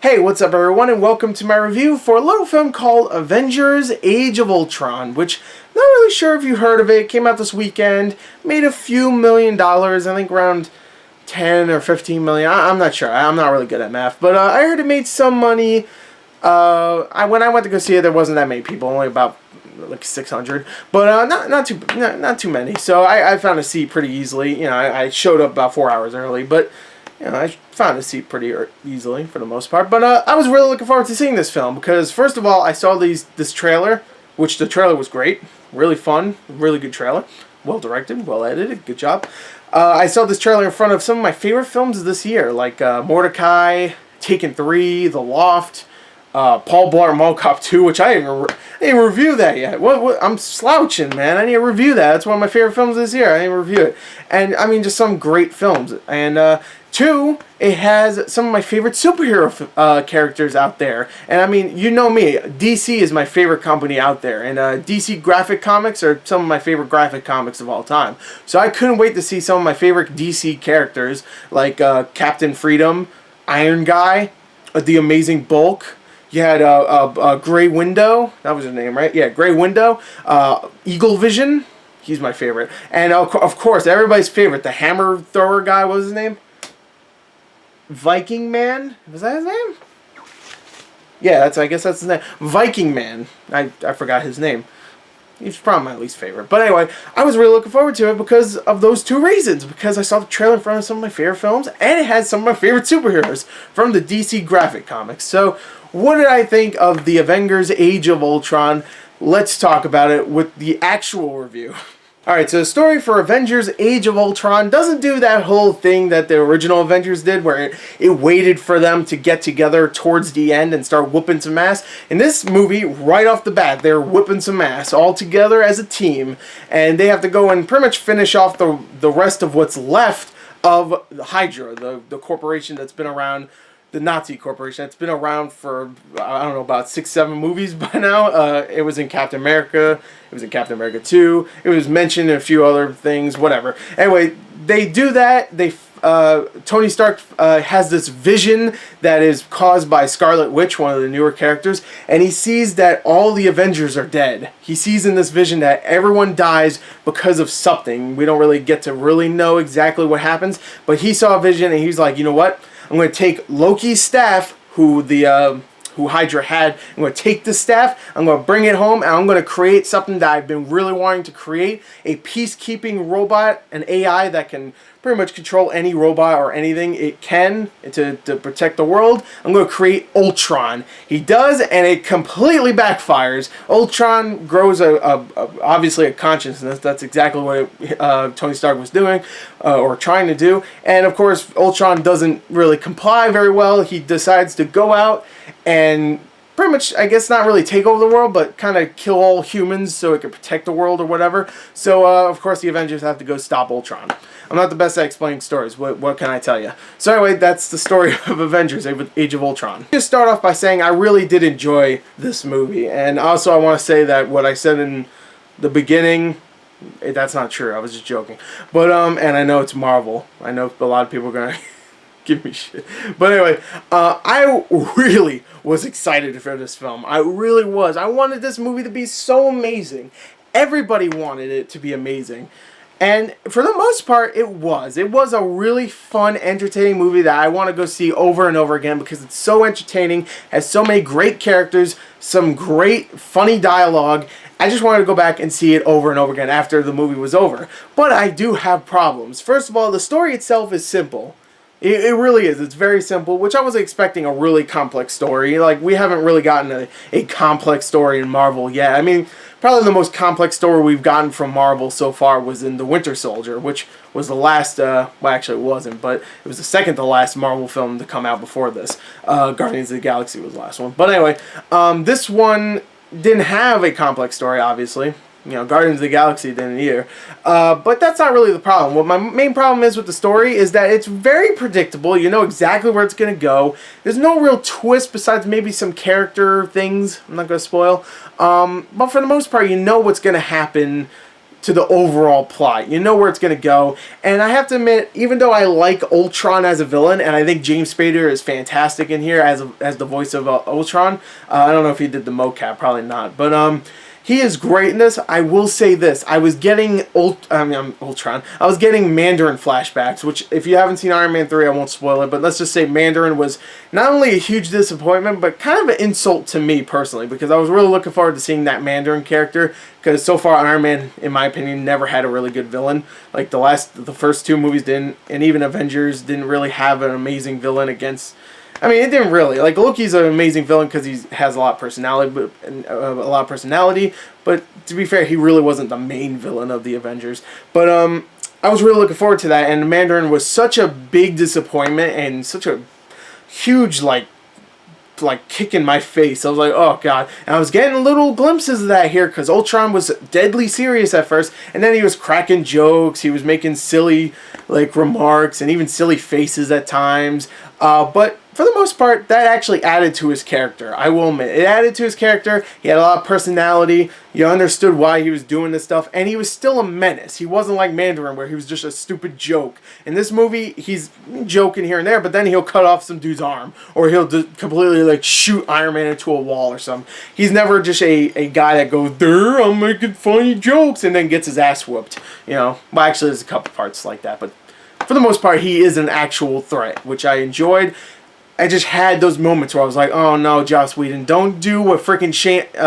Hey, what's up everyone, and welcome to my review for a little film called Avengers Age of Ultron, which I'm not really sure if you heard of it. It came out this weekend, made a few $1 million, I think around 10 or 15 million. I'm not sure. I'm not really good at math, but I heard it made some money. When I went to go see it, there wasn't that many people, only about like 600, but not too many. So I found a seat pretty easily. You know, I showed up about 4 hours early, but you know, I found a seat pretty easily for the most part. But I was really looking forward to seeing this film because, first of all, I saw this trailer, which the trailer was great, really fun, really good trailer, well directed, well edited, good job. I saw this trailer in front of some of my favorite films of this year, like Mordecai, Taken 3, The Loft, Paul Blart Mall Cop 2, which I didn't even review that yet. I'm slouching, man. I need to review that. That's one of my favorite films this year. I didn't review it. And, I mean, just some great films. And, two, it has some of my favorite superhero characters out there. And, I mean, you know me. DC is my favorite company out there. And DC graphic comics are some of my favorite graphic comics of all time. So I couldn't wait to see some of my favorite DC characters, like Captain Freedom, Iron Guy, The Amazing Bulk. You had Grey Window. That was his name, right? Yeah, Grey Window. Eagle Vision. He's my favorite. And, of course, everybody's favorite, the hammer thrower guy. What was his name? Viking Man? Was that his name? Yeah, I guess that's his name. Viking Man. I forgot his name. He's probably my least favorite. But anyway, I was really looking forward to it because of those two reasons. Because I saw the trailer in front of some of my favorite films, and it had some of my favorite superheroes from the DC graphic comics. So, what did I think of the Avengers Age of Ultron? Let's talk about it with the actual review. Alright, so the story for Avengers Age of Ultron doesn't do that whole thing that the original Avengers did, where it waited for them to get together towards the end and start whooping some ass. In this movie, right off the bat, they're whooping some ass all together as a team, and they have to go and pretty much finish off the rest of what's left of Hydra, the corporation that's been around, the Nazi corporation that's been around for, I don't know, about 6-7 movies by now. It was in Captain America. It was in Captain America 2. It was mentioned in a few other things, whatever. Anyway, they do that. Tony Stark has this vision that is caused by Scarlet Witch, one of the newer characters, and he sees that all the Avengers are dead. He sees in this vision that everyone dies because of something. We don't really get to really know exactly what happens, but he saw a vision and he's like, you know what? I'm going to take Loki's staff, who Hydra had. I'm going to take the staff, I'm going to bring it home, and I'm going to create something that I've been really wanting to create. A peacekeeping robot, an AI that can pretty much control any robot or anything it can to protect the world. I'm going to create Ultron. He does, and it completely backfires. Ultron grows obviously a consciousness. That's exactly what Tony Stark was doing, or trying to do. And of course, Ultron doesn't really comply very well. He decides to go out and pretty much, I guess, not really take over the world, but kind of kill all humans so it could protect the world or whatever. So, of course, the Avengers have to go stop Ultron. I'm not the best at explaining stories. What can I tell you? So anyway, that's the story of Avengers Age of Ultron. Just start off by saying I really did enjoy this movie. And also I want to say that what I said in the beginning, that's not true. I was just joking. But, and I know it's Marvel. I know a lot of people are going to give me shit. But anyway, I really was excited for this film. I really was. I wanted this movie to be so amazing. Everybody wanted it to be amazing. And for the most part, it was. It was a really fun, entertaining movie that I want to go see over and over again because it's so entertaining, has so many great characters, some great, funny dialogue. I just wanted to go back and see it over and over again after the movie was over. But I do have problems. First of all, the story itself is simple. It really is. It's very simple, which I wasn't expecting a really complex story. Like, we haven't really gotten a complex story in Marvel yet. I mean, probably the most complex story we've gotten from Marvel so far was in The Winter Soldier, which was the last, well, actually it wasn't, but it was the second to last Marvel film to come out before this. Guardians of the Galaxy was the last one. But anyway, this one didn't have a complex story, obviously. You know, Guardians of the Galaxy didn't either. But that's not really the problem. What my main problem is with the story is that it's very predictable. You know exactly where it's going to go. There's no real twist besides maybe some character things. I'm not going to spoil. But for the most part, you know what's going to happen to the overall plot. You know where it's going to go. And I have to admit, even though I like Ultron as a villain, and I think James Spader is fantastic in here as the voice of Ultron. I don't know if he did the mocap, probably not. But he is great in this. I will say this. I was getting Ultron. I was getting Mandarin flashbacks, which if you haven't seen Iron Man 3, I won't spoil it, but let's just say Mandarin was not only a huge disappointment, but kind of an insult to me personally, because I was really looking forward to seeing that Mandarin character, because so far Iron Man, in my opinion, never had a really good villain. Like the first two movies didn't, and even Avengers didn't really have an amazing villain against. I mean, it didn't really. Like, Loki's an amazing villain because he has a lot of personality, but to be fair, he really wasn't the main villain of the Avengers. But I was really looking forward to that, and the Mandarin was such a big disappointment and such a huge, like kick in my face. I was like, oh god. And I was getting little glimpses of that here, because Ultron was deadly serious at first, and then he was cracking jokes, he was making silly remarks and even silly faces at times, but for the most part, that actually added to his character. I will admit, it added to his character. He had a lot of personality. You understood why he was doing this stuff, and he was still a menace. He wasn't like Mandarin, where he was just a stupid joke. In this movie, he's joking here and there, but then he'll cut off some dude's arm, or he'll completely shoot Iron Man into a wall or something. He's never just a guy that goes, "There, I'm making funny jokes," and then gets his ass whooped. You know, well, actually, there's a couple parts like that, but for the most part, he is an actual threat, which I enjoyed. I just had those moments where I was like, oh no, Joss Whedon, don't do what freaking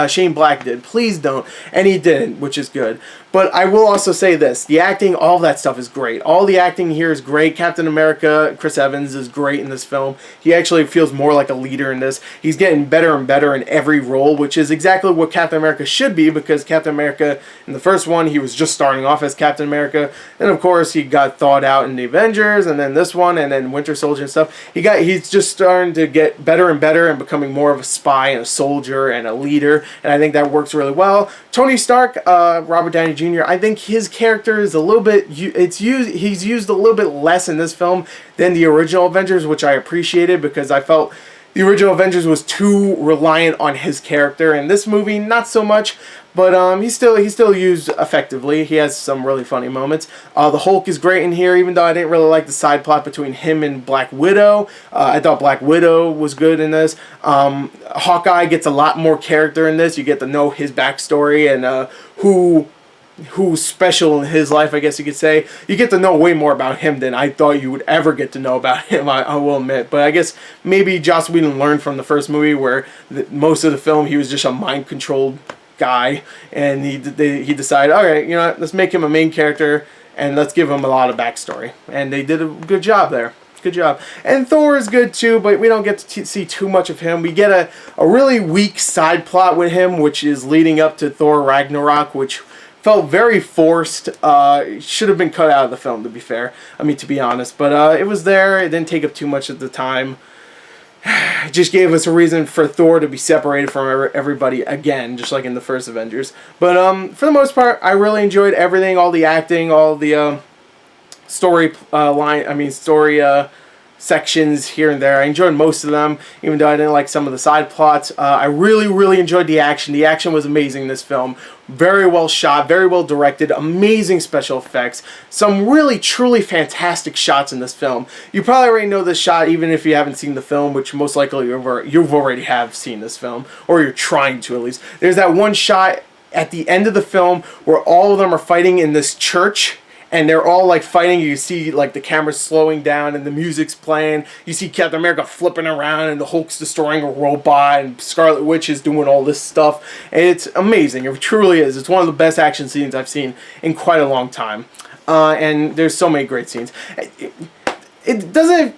Shane Black did. Please don't. And he didn't, which is good. But I will also say this. The acting, all that stuff is great. All the acting here is great. Captain America, Chris Evans, is great in this film. He actually feels more like a leader in this. He's getting better and better in every role, which is exactly what Captain America should be, because Captain America, in the first one, he was just starting off as Captain America. And of course, he got thawed out in the Avengers, and then this one, and then Winter Soldier and stuff. He's just starting to get better and better and becoming more of a spy and a soldier and a leader, and I think that works really well. Tony Stark, Robert Downey Jr., I think his character is a little bit, he's used a little bit less in this film than the original Avengers, which I appreciated, because I felt the original Avengers was too reliant on his character. In this movie, not so much, but he's still used effectively. He has some really funny moments. The Hulk is great in here, even though I didn't really like the side plot between him and Black Widow. I thought Black Widow was good in this. Hawkeye gets a lot more character in this. You get to know his backstory and who's special in his life, I guess you could say. You get to know way more about him than I thought you would ever get to know about him, I will admit. But I guess maybe Joss Whedon learned from the first movie, where most of the film he was just a mind-controlled guy, and he decided, alright, you know what, let's make him a main character, and let's give him a lot of backstory. And they did a good job there. Good job. And Thor is good too, but we don't get to see too much of him. We get a really weak side plot with him, which is leading up to Thor Ragnarok, which felt very forced. Should have been cut out of the film, to be fair. I mean, to be honest. But it was there. It didn't take up too much of the time. It just gave us a reason for Thor to be separated from everybody again, just like in the first Avengers. But for the most part, I really enjoyed everything. All the acting, all the story sections here and there. I enjoyed most of them, even though I didn't like some of the side plots. I really, really enjoyed the action. The action was amazing in this film. Very well shot, very well directed, amazing special effects. Some really, truly fantastic shots in this film. You probably already know this shot, even if you haven't seen the film, which most likely you've already have seen this film, or you're trying to at least. There's that one shot at the end of the film where all of them are fighting in this church, and they're all fighting. You see the camera slowing down and the music's playing. You see Captain America flipping around and the Hulk's destroying a robot and Scarlet Witch is doing all this stuff. And it's amazing. It truly is. It's one of the best action scenes I've seen in quite a long time. And there's so many great scenes. It doesn't.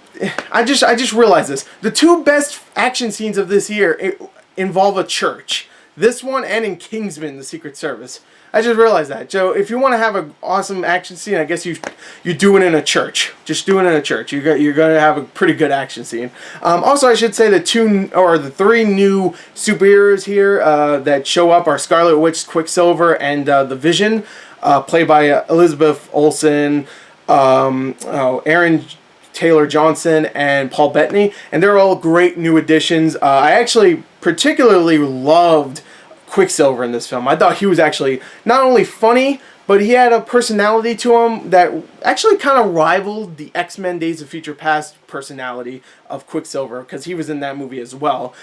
I just realized this. The two best action scenes of this year involve a church. This one and in Kingsman: The Secret Service. I just realized that. So if you want to have an awesome action scene, I guess you do it in a church. Just do it in a church. You're going to have a pretty good action scene. Also, I should say the three new superheroes here that show up are Scarlet Witch, Quicksilver, and the Vision, played by Elizabeth Olsen, Aaron Taylor Johnson, and Paul Bettany, and they're all great new additions. I actually particularly loved Quicksilver in this film. I thought he was actually not only funny, but he had a personality to him that actually kind of rivaled the X-Men Days of Future Past personality of Quicksilver, because he was in that movie as well,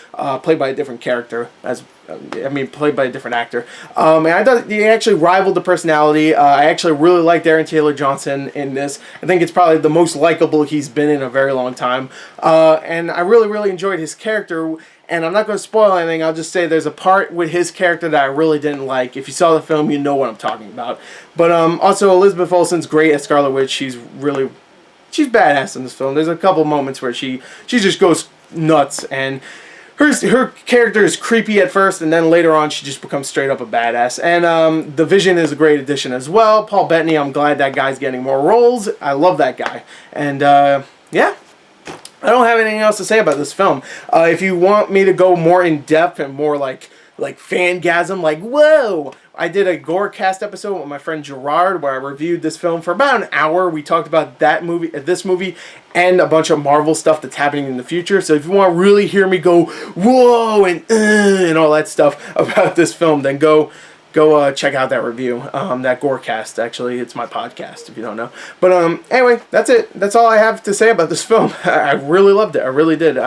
played by a different character, played by a different actor. And I thought he actually rivaled the personality. I actually really liked Aaron Taylor Johnson in this. I think it's probably the most likable he's been in a very long time. And I really, really enjoyed his character. And I'm not going to spoil anything. I'll just say there's a part with his character that I really didn't like. If you saw the film, you know what I'm talking about. But also, Elizabeth Olsen's great as Scarlet Witch. She's badass in this film. There's a couple moments where she just goes nuts, and her character is creepy at first, and then later on she just becomes straight up a badass. And the Vision is a great addition as well. Paul Bettany, I'm glad that guy's getting more roles. I love that guy. And yeah. I don't have anything else to say about this film. If you want me to go more in depth and more like fangasm, like whoa, I did a Gorecast episode with my friend Gerard where I reviewed this film for about an hour. We talked about this movie, and a bunch of Marvel stuff that's happening in the future. So if you want to really hear me go whoa and all that stuff about this film, then go check out that review, that Gorecast. Actually, it's my podcast if you don't know. But anyway, that's it. That's all I have to say about this film. I really loved it. I really did.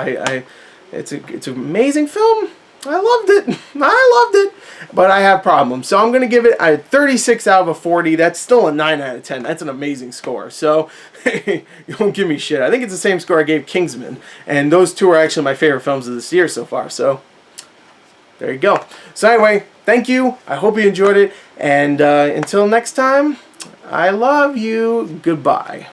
It's an amazing film. I loved it. I loved it. But I have problems. So I'm going to give it a 36 out of 40. That's still a 9 out of 10. That's an amazing score. So you don't give me shit. I think it's the same score I gave Kingsman. And those two are actually my favorite films of this year so far. So there you go. So anyway, thank you. I hope you enjoyed it. And until next time, I love you. Goodbye.